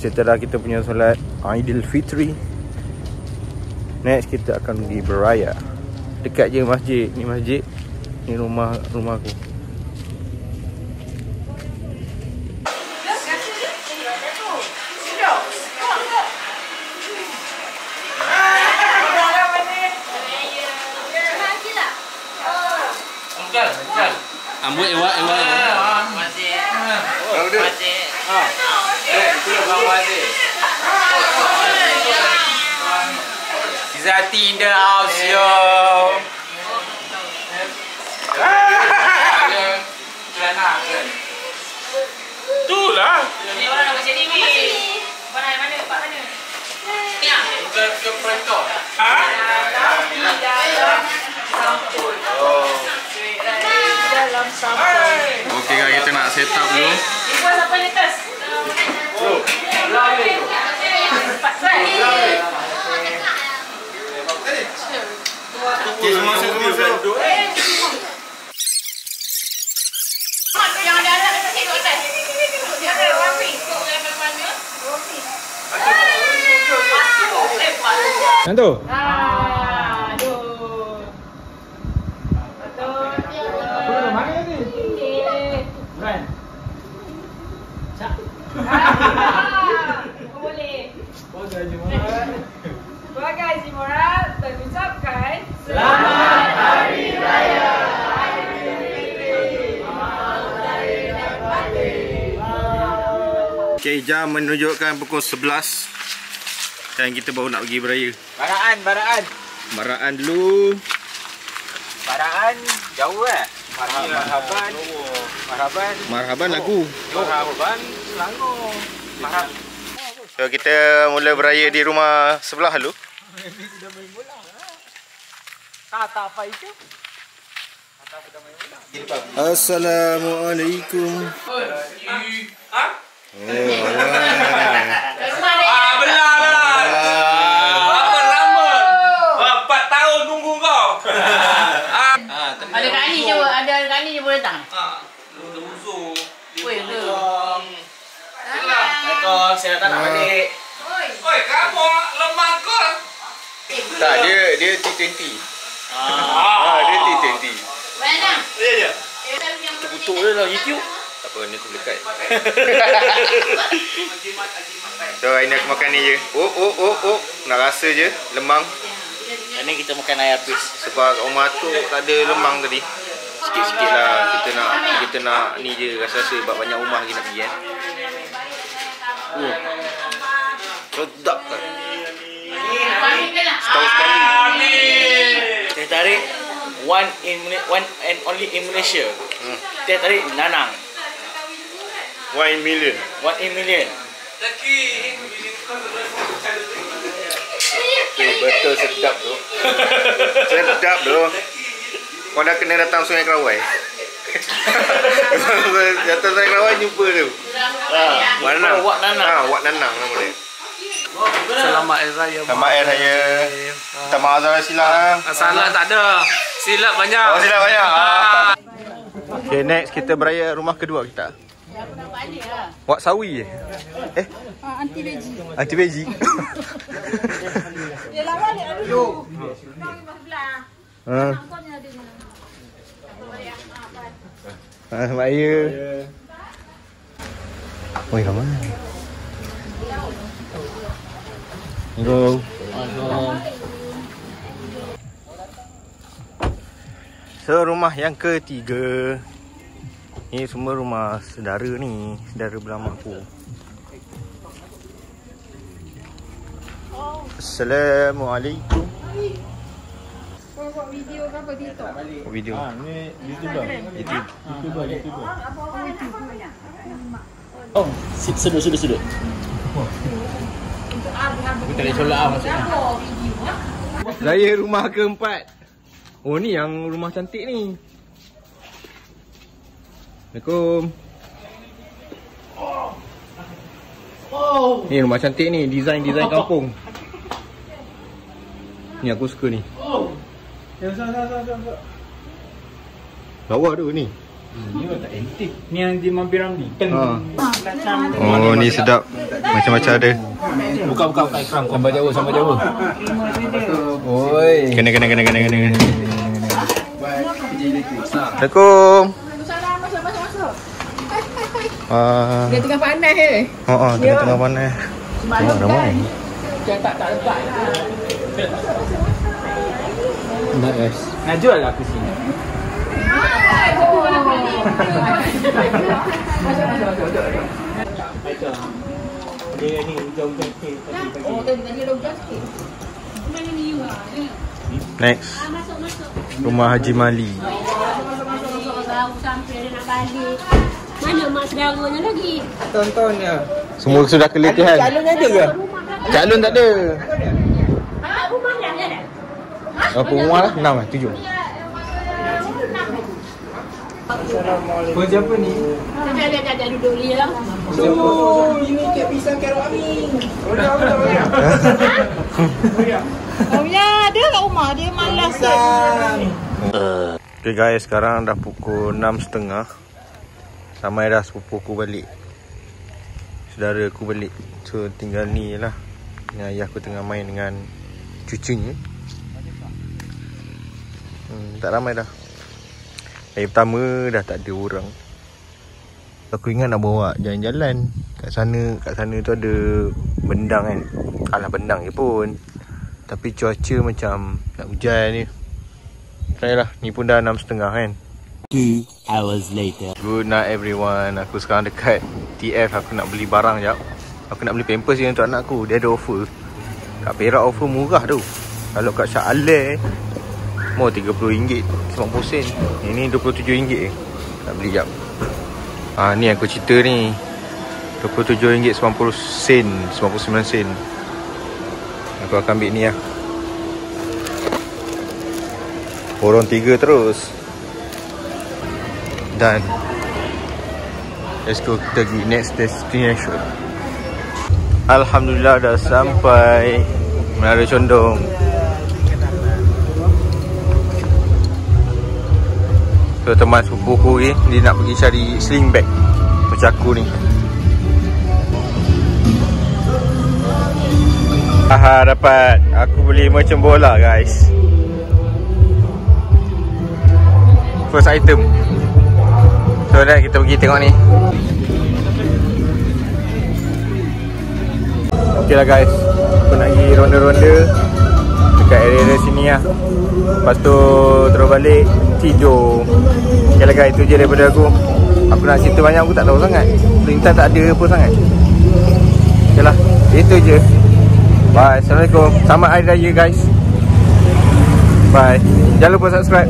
setelah kita punya solat Aidilfitri, next kita akan pergi beraya. Dekat je masjid. Ni masjid, ni rumahku. Ambut ewak. Masih. Masih. Itu bawah dia. Zati in the house, yo. Itulah. Ni orang nak macam ni. Mana? Pak mana? Ni ah. Ke perantau. Dalam sampul. Okey guys, kita nak set up dulu. Ibu siapa di atas? Semua. Yang ada anak kita tengok atas. Dia ada rapi. Level mana? Rapi. Masuk. Yang tu? Aduh. Betul. Apa tu? Mana ni? Kan? Boleh. Sebagai Haji Murad. Sebagai Haji Murad, mengucapkan Selamat Hari Raya. Okay, jam menunjukkan pukul 11 dan kita baru nak pergi beraya. Baraan. Baraan dulu. Baraan jauh Marhaban. Marhaban lagu. Marhaban Selangor. So kita mula beraya di rumah sebelah dulu. Tak apa itu. Assalamualaikum. Belah lah. Apa lama? 4 tahun tunggu kau. ada kat ni je boleh datang. Uzur. Weh ke? Assalamualaikum. Saya datang nak balik. Oi, kamu lemah kau. Tak, dia T20. Dia T20. Mana? Ya. Terkutuk je lah YouTube. Tak apa, ni aku dekat. So hari ni aku makan ni je. Nak rasa je lemang. Hari ni kita makan air habis. Sebab kat rumah tu tak ada lemang tadi. Sikit-sikit lah kita nak ni je rasa-rasa sebab banyak rumah lagi nak pergi kan. Sedap kan. Setahun sekali. Teh tarik one and only in Malaysia. Teh tarik Nanang. 1 million. 1 in million. Betul sedap tu. Sedap tu. Kau dah kena datang Sungai Kerawai. Datang Sungai Kerawai jumpa tu. Wak Nanang. Wak Nanang nama dia. Selamat Hari Raya. Selamat Hari Raya. Minta maaf Zara silap. Salah tak ada. Silap banyak. Oh silap banyak. Okay, next kita beraya rumah kedua kita. Wak Sawi je. Anti beji. Anti beji. Dia lawan dia dulu. Kau di sebelah. Kau ni ada ni. Selamat Raya. Oi, ramai. Hello. So rumah yang ketiga. Ni semua rumah saudara ni, saudara belah mak aku. Assalamualaikum. Kau buat video ke apa TikTok? Video. Ni YouTuber. YouTube. Oh, sudut. Kita boleh solat maksudnya. Raya rumah keempat. Oh ni yang rumah cantik ni. Assalamualaikum. Ni rumah cantik ni, design kampung. Ni aku suka ni. Lawa tu ni. Ni tak antik. Ni yang di Mampir Ramli. Oh ni sedap. Macam-macam ada. Buka ikram. Sampai jauh. Oi. Kena. Assalamualaikum. Dia tengah panas ke? Tengah panas. Tengok ramai. Tak lepas lah. Nak jual lah aku sini. Dia ni hujung-hujung sikit. Tadi ada hujung sikit. Next. Rumah Haji Mali. Sampai dia nak balik. Mana mak saudaranya lagi? Tonton je. Semua sudah keletihan. Calon ada ke? Calon tak ada. Rumah dah ada. Berapa rumah lah? 6 lah, 7. Kau siapa ni? Dah duduk dia. Ini kek pisang kerok Amin. Oh ya, dia kat rumah. Dia malas. Okay guys, sekarang dah pukul 6.30. Ramai dah sepupu aku balik. Saudara aku balik. So tinggal ni lah. Ni ayah aku tengah main dengan cucunya. Tak ramai dah. Hari pertama dah tak ada orang. Aku ingat nak bawa jalan-jalan. Kat sana tu ada bendang kan. Alah bendang je pun. Tapi cuaca macam nak hujan ni. Try lah. Ni pun dah 6.30 kan. 2 hours later. Good night everyone. Aku sekarang dekat TF. Aku nak beli barang jap. Aku nak beli pampers je untuk anak aku. Dia ada offer. Kat Perak offer murah tu. Kalau kat Shah Alam mau RM30 90 sen. Ini RM27 nak beli jap. Ni aku cerita ni RM27 90 sen 99 sen. Aku akan ambil ni lah. Borong 3 terus. Dan let's go, kita pergi next destination. Alhamdulillah dah sampai Menara Condong. So teman sepupu aku ni, dia nak pergi cari sling bag macam aku ni. Dapat. Aku beli macam bola guys. First item. So dah kita pergi tengok ni. Okay lah guys, aku nak pergi ronda-ronda dekat area sini lah. Lepas tu terus balik tidur. Okay lah guys, itu je daripada aku. Aku nak cerita banyak, aku tak tahu sangat. Perintah tak ada apa sangat. Okay lah, itu je. Bye, Assalamualaikum. Selamat Hari Raya guys. Bye. Jangan lupa subscribe.